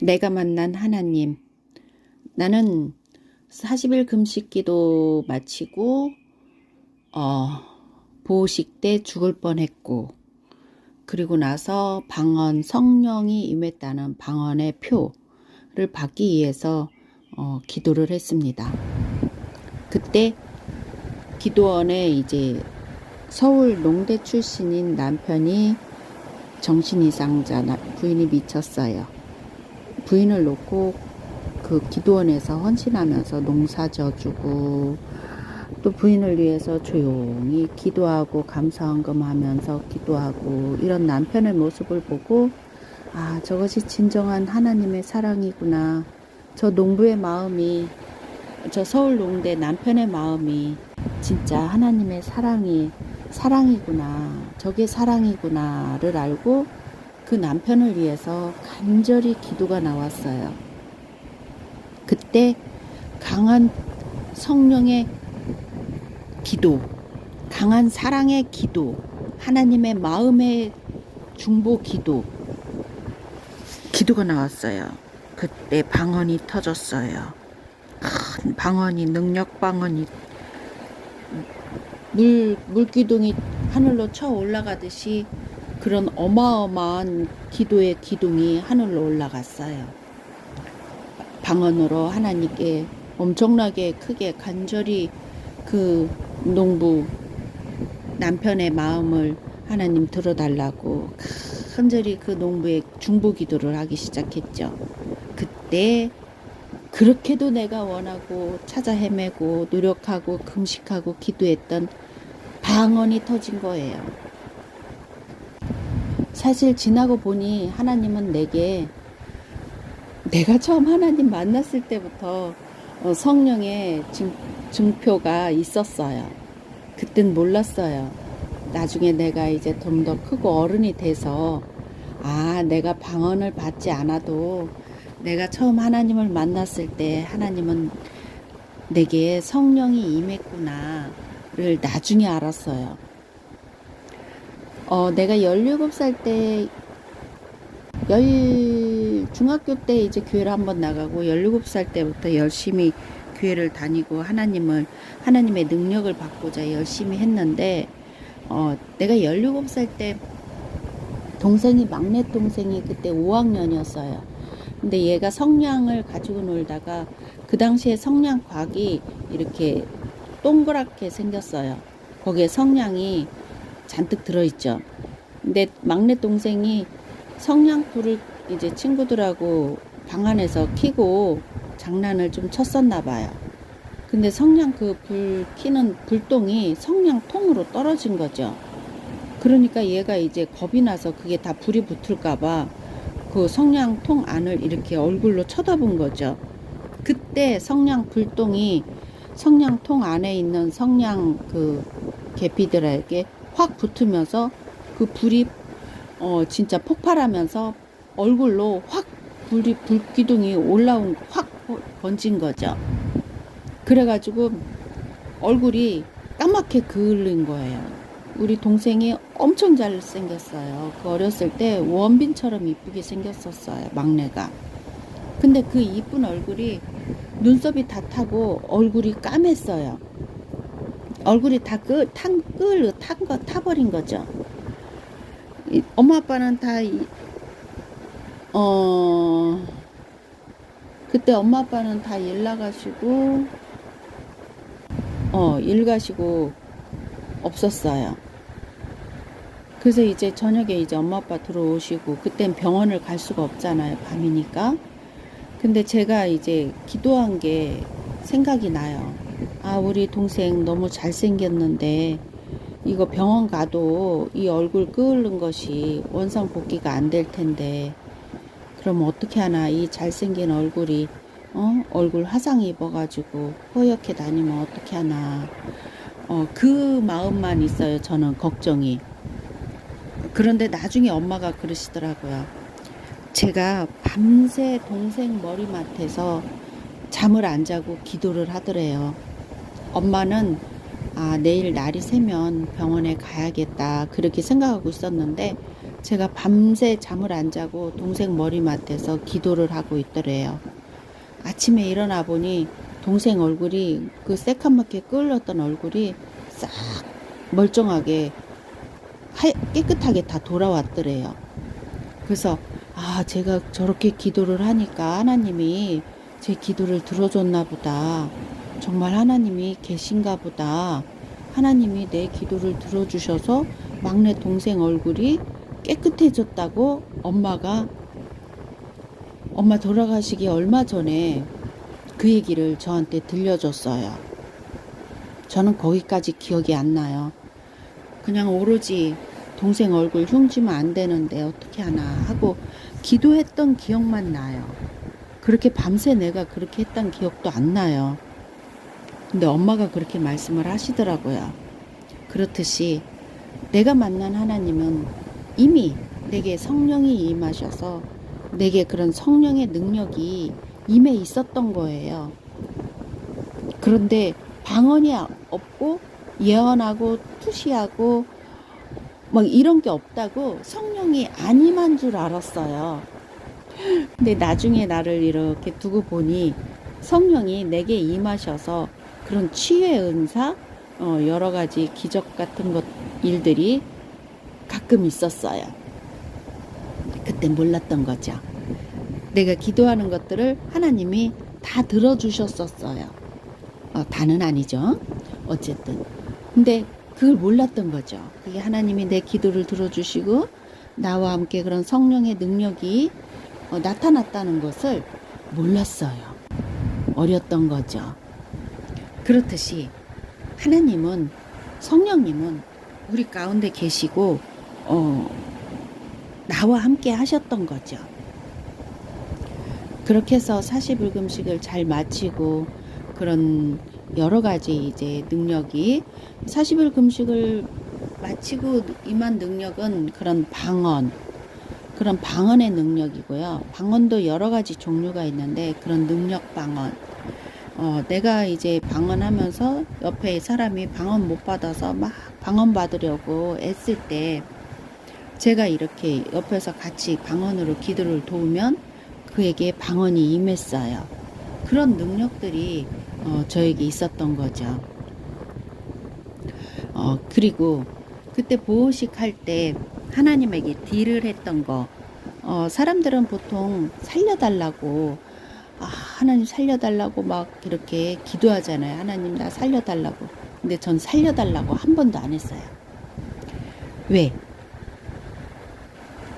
내가 만난 하나님. 나는 40일 금식 기도 마치고 보호식 때 죽을 뻔했고, 그리고 나서 방언 성령이 임했다는 방언의 표를 받기 위해서 기도를 했습니다. 그때 기도원에 이제 서울 농대 출신인 남편이 정신이상자, 부인이 미쳤어요. 부인을 놓고 그 기도원에서 헌신하면서 농사 져주고, 또 부인을 위해서 조용히 기도하고 감사헌금하면서 기도하고, 이런 남편의 모습을 보고 저것이 진정한 하나님의 사랑이구나. 저 농부의 마음이, 저 서울 농대 남편의 마음이 진짜 하나님의 사랑이구나, 저게 사랑이구나를 알고 그 남편을 위해서 간절히 기도가 나왔어요. 그때 강한 성령의 기도, 강한 사랑의 기도, 하나님의 마음의 중보 기도가 나왔어요. 그때 방언이 터졌어요. 큰 방언이, 능력 방언이, 물기둥이 하늘로 쳐 올라가듯이 그런 어마어마한 기도의 기둥이 하늘로 올라갔어요. 방언으로 하나님께 엄청나게 크게 간절히 그 농부 남편의 마음을 하나님 들어달라고 간절히 그 농부의 중보 기도를 하기 시작했죠. 그때 그렇게도 내가 원하고 찾아 헤매고 노력하고 금식하고 기도했던 방언이 터진 거예요. 사실 지나고 보니 하나님은 내가 처음 하나님 만났을 때부터 성령의 증표가 있었어요. 그땐 몰랐어요. 나중에 내가 이제 좀 더 크고 어른이 돼서 내가 방언을 받지 않아도 내가 처음 하나님을 만났을 때 하나님은 내게 성령이 임했구나를 나중에 알았어요. 내가 17살 때 중학교 때 이제 교회를 한번 나가고 17살 때부터 열심히 교회를 다니고 하나님의 능력을 받고자 열심히 했는데, 내가 17살 때 막내 동생이 그때 5학년이었어요. 근데 얘가 성냥을 가지고 놀다가 그 당시에 성냥곽이 이렇게 동그랗게 생겼어요. 거기에 성냥이 잔뜩 들어있죠. 근데 막내 동생이 성냥불을 이제 친구들하고 방 안에서 켜고 장난을 좀 쳤었나 봐요. 근데 성냥 그 불 켜는 불똥이 성냥통으로 떨어진 거죠. 그러니까 얘가 이제 겁이 나서 그게 다 불이 붙을까봐 그 성냥통 안을 이렇게 얼굴로 쳐다본 거죠. 그때 성냥 불똥이 성냥통 안에 있는 성냥 그 계피들에게 확 붙으면서 그 불이 진짜 폭발하면서 얼굴로 확 불기둥이 확 번진 거죠. 그래가지고 얼굴이 까맣게 그을린 거예요. 우리 동생이 엄청 잘생겼어요. 그 어렸을 때 원빈처럼 이쁘게 생겼었어요, 막내가. 근데 그 이쁜 얼굴이 눈썹이 다 타고 얼굴이 까맸어요. 얼굴이 다 타버린 거죠. 엄마 아빠는 다 그때 엄마 아빠는 다 일 가시고 없었어요. 그래서 이제 저녁에 이제 엄마 아빠 들어오시고, 그땐 병원을 갈 수가 없잖아요, 밤이니까. 근데 제가 이제 기도한 게 생각이 나요. 우리 동생 너무 잘생겼는데 이거 병원 가도 이 얼굴 끓는 것이 원상 복귀가 안 될 텐데, 그럼 어떻게 하나, 이 잘생긴 얼굴이 얼굴 화상 입어가지고 허옇게 다니면 어떻게 하나, 그 마음만 있어요. 저는 걱정이. 그런데 나중에 엄마가 그러시더라고요. 제가 밤새 동생 머리맡에서 잠을 안 자고 기도를 하더래요. 엄마는 내일 날이 새면 병원에 가야겠다 그렇게 생각하고 있었는데, 제가 밤새 잠을 안 자고 동생 머리맡에서 기도를 하고 있더래요. 아침에 일어나 보니 동생 얼굴이 그 새카맣게 끓었던 얼굴이 싹 멀쩡하게 깨끗하게 다 돌아왔더래요. 그래서 제가 저렇게 기도를 하니까 하나님이 제 기도를 들어줬나 보다. 정말 하나님이 계신가 보다. 하나님이 내 기도를 들어주셔서 막내 동생 얼굴이 깨끗해졌다고 엄마 돌아가시기 얼마 전에 그 얘기를 저한테 들려줬어요. 저는 거기까지 기억이 안 나요. 그냥 오로지 동생 얼굴 흉지면 안 되는데 어떻게 하나 하고 기도했던 기억만 나요. 그렇게 밤새 내가 그렇게 했던 기억도 안 나요. 근데 엄마가 그렇게 말씀을 하시더라고요. 그렇듯이 내가 만난 하나님은 이미 내게 성령이 임하셔서 내게 그런 성령의 능력이 임해 있었던 거예요. 그런데 방언이 없고 예언하고 투시하고 막 이런 게 없다고 성령이 안 임한 줄 알았어요. 근데 나중에 나를 이렇게 두고 보니 성령이 내게 임하셔서 그런 치유의 은사, 여러 가지 기적 같은 일들이 가끔 있었어요. 그때 몰랐던 거죠. 내가 기도하는 것들을 하나님이 다 들어주셨었어요. 다는 아니죠. 어쨌든. 근데 그걸 몰랐던 거죠. 그게 하나님이 내 기도를 들어주시고 나와 함께 그런 성령의 능력이 나타났다는 것을 몰랐어요. 어렸던 거죠. 그렇듯이 하나님은, 성령님은 우리 가운데 계시고 나와 함께 하셨던 거죠. 그렇게 해서 40일 금식을 잘 마치고 그런 여러 가지 이제 능력이 40일 금식을 마치고 임한 능력은 그런 방언의 능력이고요. 방언도 여러 가지 종류가 있는데 그런 능력 방언. 내가 이제 방언하면서 옆에 사람이 방언 못 받아서 막 방언 받으려고 애쓸 때 제가 이렇게 옆에서 같이 방언으로 기도를 도우면 그에게 방언이 임했어요. 그런 능력들이 저에게 있었던 거죠. 그리고 그때 보호식 할 때 하나님에게 딜을 했던 거, 사람들은 보통 살려달라고, 하나님 살려달라고 막 이렇게 기도하잖아요. 하나님 나 살려달라고. 근데 전 살려달라고 한 번도 안 했어요. 왜?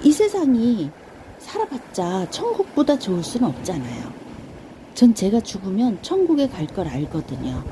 이 세상이 살아봤자 천국보다 좋을 수는 없잖아요. 전 제가 죽으면 천국에 갈 걸 알거든요.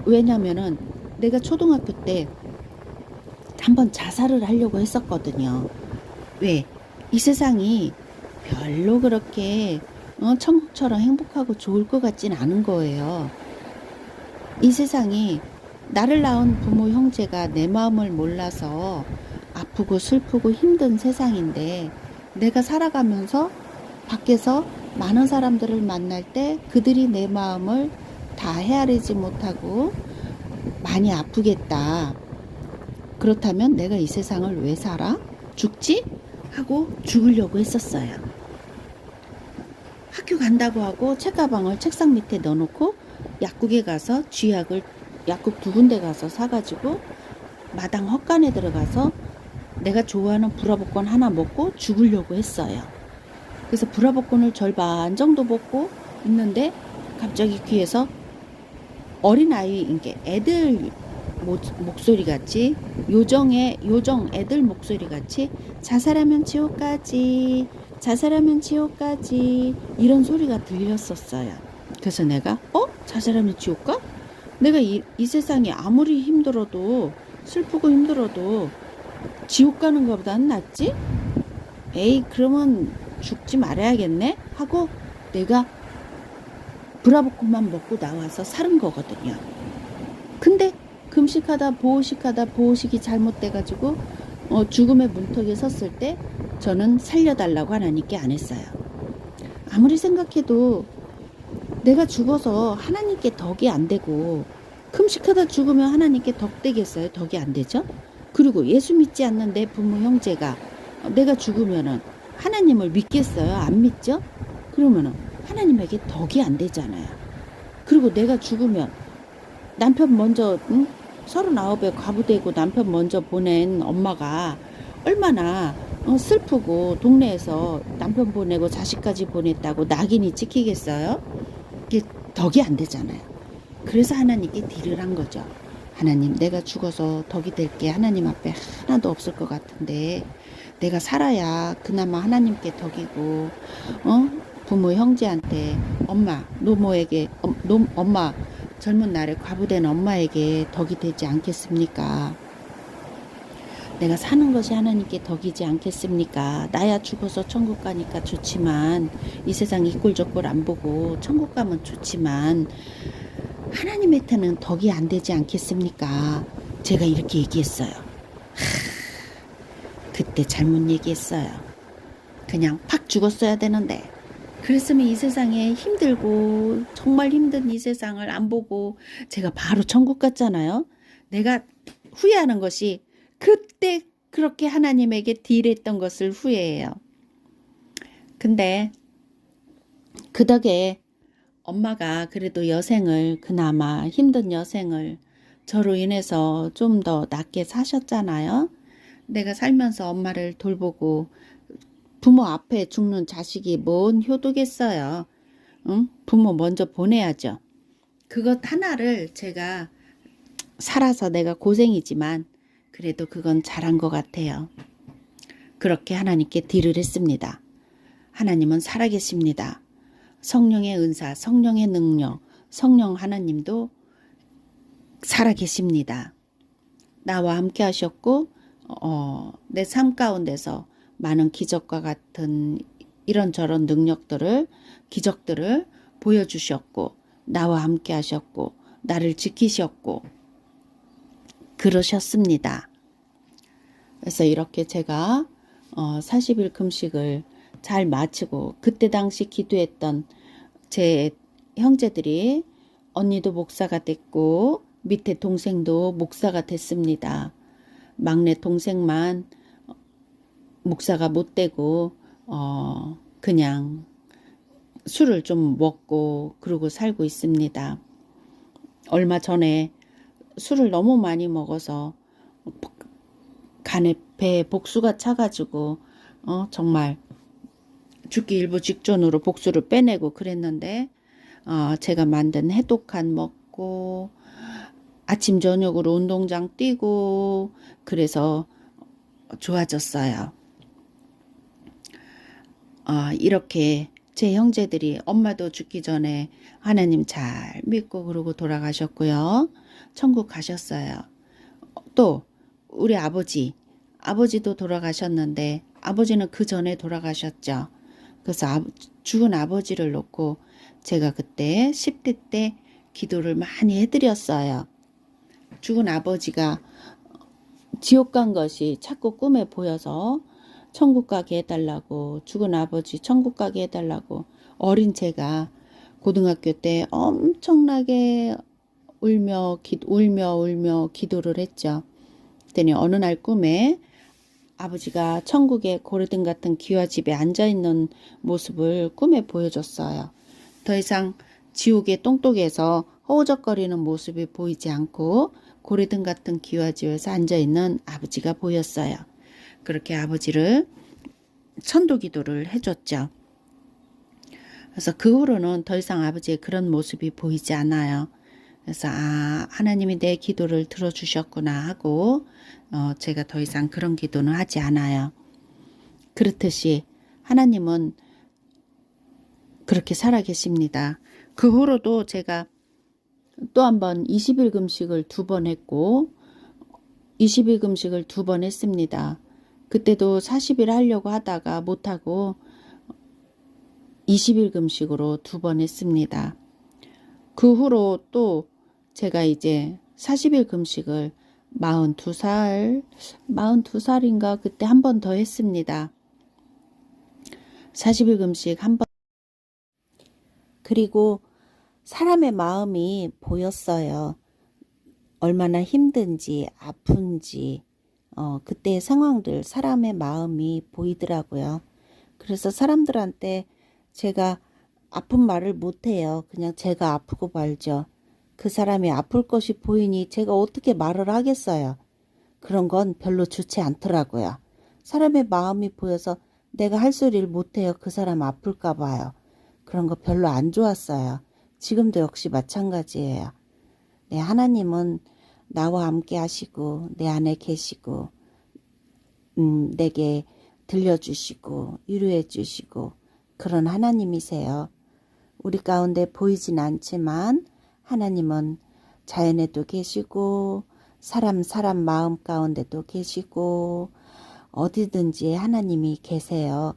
왜냐면은 내가 초등학교 때 한번 자살을 하려고 했었거든요. 왜? 이 세상이 별로 그렇게 천국처럼 행복하고 좋을 것 같진 않은 거예요. 이 세상이 나를 낳은 부모 형제가 내 마음을 몰라서 아프고 슬프고 힘든 세상인데 내가 살아가면서 밖에서 많은 사람들을 만날 때 그들이 내 마음을 다 헤아리지 못하고 많이 아프겠다. 그렇다면 내가 이 세상을 왜 살아? 죽지? 하고 죽으려고 했었어요. 학교 간다고 하고 책가방을 책상 밑에 넣어놓고 약국에 가서 약국 2군데 가서 사가지고 마당 헛간에 들어가서 내가 좋아하는 브라보콘 하나 먹고 죽으려고 했어요. 그래서 브라보콘을 절반 정도 먹고 있는데 갑자기 귀에서 어린아이, 이게 애들 목소리 같이 요정 애들 목소리 같이 자살하면 지옥까지 이런 소리가 들렸었어요. 그래서 내가 자살하면 지옥 가? 내가 이 세상이 아무리 힘들어도 슬프고 힘들어도 지옥 가는 것보다는 낫지? 에이 그러면 죽지 말아야겠네 하고 내가 브라보콘만 먹고 나와서 살은 거거든요. 근데 금식하다 보호식이 잘못돼가지고 죽음의 문턱에 섰을 때 저는 살려달라고 하나님께 안 했어요. 아무리 생각해도 내가 죽어서 하나님께 덕이 안 되고 금식하다 죽으면 하나님께 덕 되겠어요? 덕이 안 되죠? 그리고 예수 믿지 않는 내 부모 형제가 내가 죽으면은 하나님을 믿겠어요? 안 믿죠? 그러면은 하나님에게 덕이 안 되잖아요. 그리고 내가 죽으면 남편 먼저 39에 과부되고 남편 먼저 보낸 엄마가 얼마나 슬프고 동네에서 남편 보내고 자식까지 보냈다고 낙인이 찍히겠어요? 이게 덕이 안 되잖아요. 그래서 하나님께 딜을 한 거죠. 하나님, 내가 죽어서 덕이 될 게 하나님 앞에 하나도 없을 것 같은데 내가 살아야 그나마 하나님께 덕이고 부모 형제한테 엄마 노모에게 엄마 젊은 날에 과부된 엄마에게 덕이 되지 않겠습니까? 내가 사는 것이 하나님께 덕이지 않겠습니까? 나야 죽어서 천국 가니까 좋지만 이 세상 이꼴저꼴 안 보고 천국 가면 좋지만 하나님한테는 덕이 안 되지 않겠습니까? 제가 이렇게 얘기했어요. 그때 잘못 얘기했어요. 그냥 팍 죽었어야 되는데. 그랬으면 이 세상에 힘들고 정말 힘든 이 세상을 안 보고 제가 바로 천국 갔잖아요. 내가 후회하는 것이 그때 그렇게 하나님에게 딜했던 것을 후회해요. 근데 그 덕에 엄마가 그래도 여생을 그나마 힘든 여생을 저로 인해서 좀 더 낫게 사셨잖아요. 내가 살면서 엄마를 돌보고 부모 앞에 죽는 자식이 뭔 효도겠어요. 응? 부모 먼저 보내야죠. 그것 하나를 제가 살아서 내가 고생이지만 그래도 그건 잘한 것 같아요. 그렇게 하나님께 딜을 했습니다. 하나님은 살아계십니다. 성령의 은사, 성령의 능력, 성령 하나님도 살아계십니다. 나와 함께 하셨고 내 삶 가운데서 많은 기적과 같은 이런저런 능력들을 기적들을 보여주셨고 나와 함께 하셨고 나를 지키셨고 그러셨습니다. 그래서 이렇게 제가 40일 금식을 잘 마치고 그때 당시 기도했던 제 형제들이 언니도 목사가 됐고 밑에 동생도 목사가 됐습니다. 막내 동생만 목사가 못 되고 그냥 술을 좀 먹고 그러고 살고 있습니다. 얼마 전에 술을 너무 많이 먹어서 간에 배에 복수가 차가지고 정말 죽기 일부 직전으로 복수를 빼내고 그랬는데 제가 만든 해독한 먹고 아침 저녁으로 운동장 뛰고 그래서 좋아졌어요. 이렇게 제 형제들이 엄마도 죽기 전에 하나님 잘 믿고 그러고 돌아가셨고요. 천국 가셨어요. 또 우리 아버지도 돌아가셨는데 아버지는 그 전에 돌아가셨죠. 그래서 죽은 아버지를 놓고 제가 그때 10대 때 기도를 많이 해드렸어요. 죽은 아버지가 지옥 간 것이 자꾸 꿈에 보여서 천국 가게 해달라고 죽은 아버지 천국 가게 해달라고 어린 제가 고등학교 때 엄청나게 울며 기도를 했죠. 그랬더니 어느 날 꿈에 아버지가 천국의 고르등 같은 기와집에 앉아있는 모습을 꿈에 보여줬어요. 더 이상 지옥의 똥독에서 허우적거리는 모습이 보이지 않고 고래등 같은 기와집에서 앉아있는 아버지가 보였어요. 그렇게 아버지를 천도기도를 해줬죠. 그래서 그 후로는 더 이상 아버지의 그런 모습이 보이지 않아요. 그래서 하나님이 내 기도를 들어주셨구나 하고 제가 더 이상 그런 기도는 하지 않아요. 그렇듯이 하나님은 그렇게 살아계십니다. 그 후로도 제가 또 한 번 20일 금식을 2번 했고 20일 금식을 2번 했습니다. 그때도 40일 하려고 하다가 못하고 20일 금식으로 2번 했습니다. 그 후로 또 제가 이제 40일 금식을 42살인가 그때 한 번 더 했습니다. 40일 금식 한 번. 그리고 사람의 마음이 보였어요. 얼마나 힘든지 아픈지 그때의 상황들, 사람의 마음이 보이더라고요. 그래서 사람들한테 제가 아픈 말을 못해요. 그냥 제가 아프고 말죠. 그 사람이 아플 것이 보이니 제가 어떻게 말을 하겠어요. 그런 건 별로 좋지 않더라고요. 사람의 마음이 보여서 내가 할 소리를 못해요. 그 사람 아플까 봐요. 그런 거 별로 안 좋았어요. 지금도 역시 마찬가지예요. 네, 하나님은 나와 함께 하시고 내 안에 계시고 내게 들려주시고 위로해 주시고 그런 하나님이세요. 우리 가운데 보이진 않지만 하나님은 자연에도 계시고 사람 마음 가운데도 계시고 어디든지 하나님이 계세요.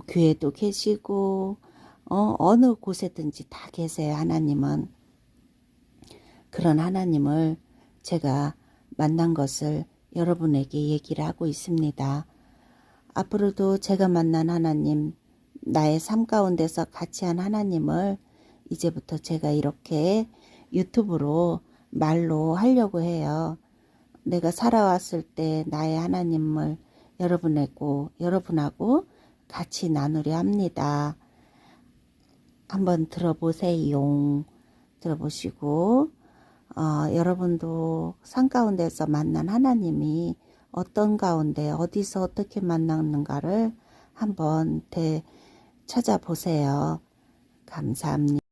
교회도 계시고 어느 곳에든지 다 계세요. 하나님은. 그런 하나님을 제가 만난 것을 여러분에게 얘기를 하고 있습니다. 앞으로도 제가 만난 하나님, 나의 삶 가운데서 같이 한 하나님을 이제부터 제가 이렇게 유튜브로 말로 하려고 해요. 내가 살아왔을 때 나의 하나님을 여러분하고 같이 나누려 합니다. 한번 들어보세요. 들어보시고 여러분도 삶 가운데서 만난 하나님이 어떤 가운데 어디서 어떻게 만났는가를 한번 찾아보세요. 감사합니다.